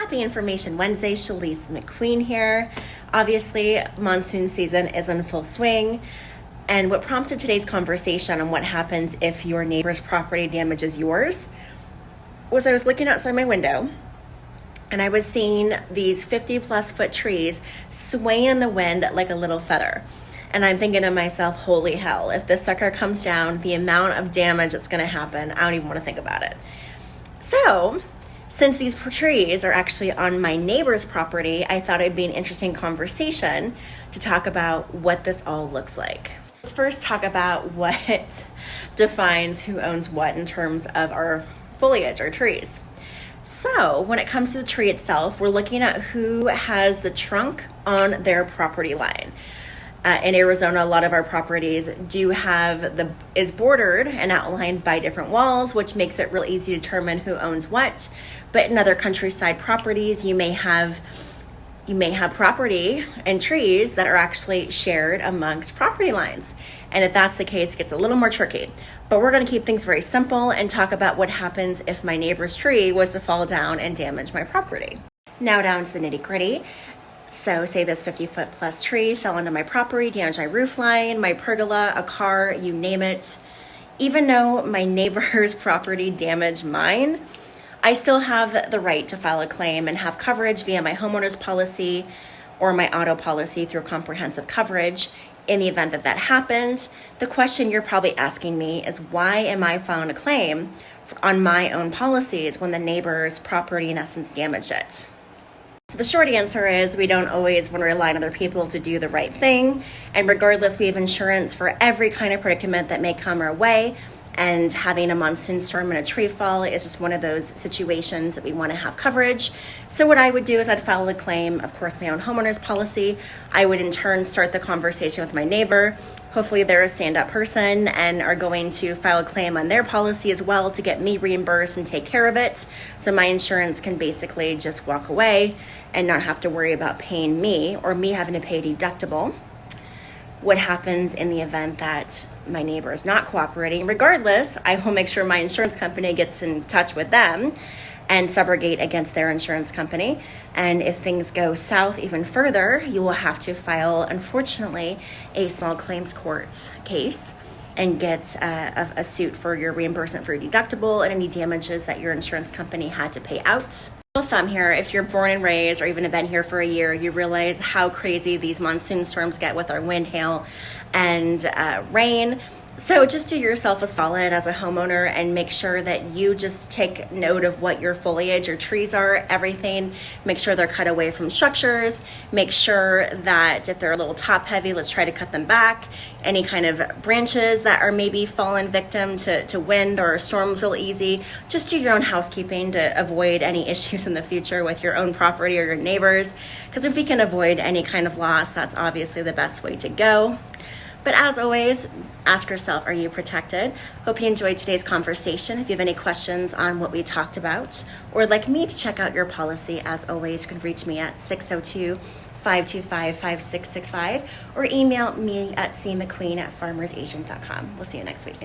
Happy Information Wednesday, Chalyce McQueen here. Obviously, monsoon season is in full swing. And what prompted today's conversation on what happens if your neighbor's property damages yours was I was looking outside my window and I was seeing these 50+ foot trees swaying in the wind like a little feather. And I'm thinking to myself, holy hell, if this sucker comes down, the amount of damage that's going to happen, I don't even want to think about it. So, since these trees are actually on my neighbor's property, I thought it'd be an interesting conversation to talk about what this all looks like. Let's first talk about what defines who owns what in terms of our foliage, our trees. So when it comes to the tree itself, we're looking at who has the trunk on their property line. In Arizona, a lot of our properties is bordered and outlined by different walls, which makes it real easy to determine who owns what. But in other countryside properties, you may have property and trees that are actually shared amongst property lines. And if that's the case, it gets a little more tricky. But we're going to keep things very simple and talk about what happens if my neighbor's tree was to fall down and damage my property. Now down to the nitty-gritty. So say this 50-foot+ tree fell onto my property, damaged my roof line, my pergola, a car, you name it. Even though my neighbor's property damaged mine, I still have the right to file a claim and have coverage via my homeowner's policy or my auto policy through comprehensive coverage. In the event that that happened, the question you're probably asking me is, why am I filing a claim on my own policies when the neighbor's property in essence damaged it? So the short answer is we don't always want to rely on other people to do the right thing. And regardless, we have insurance for every kind of predicament that may come our way. And having a monsoon storm and a tree fall is just one of those situations that we want to have coverage. So what I would do is I'd file a claim, of course, my own homeowner's policy. I would in turn start the conversation with my neighbor. Hopefully they're a stand-up person and are going to file a claim on their policy as well to get me reimbursed and take care of it. So my insurance can basically just walk away and not have to worry about paying me or me having to pay a deductible. What happens in the event that my neighbor is not cooperating? Regardless, I will make sure my insurance company gets in touch with them and subrogate against their insurance company. And if things go south even further, you will have to file, unfortunately, a small claims court case and get a suit for your reimbursement for your deductible and any damages that your insurance company had to pay out. Thumb here, if you're born and raised or even have been here for a year, you realize how crazy these monsoon storms get with our wind, hail, and rain. So just do yourself a solid as a homeowner and make sure that you just take note of what your foliage, your trees are, everything. Make sure they're cut away from structures. Make sure that if they're a little top heavy, let's try to cut them back. Any kind of branches that are maybe fallen victim to wind or storms real easy. Just do your own housekeeping to avoid any issues in the future with your own property or your neighbors. Because if we can avoid any kind of loss, that's obviously the best way to go. But as always, ask yourself, are you protected? Hope you enjoyed today's conversation. If you have any questions on what we talked about or would like me to check out your policy, as always, you can reach me at 602-525-5665 or email me at cmcqueen@farmersagent.com. We'll see you next week.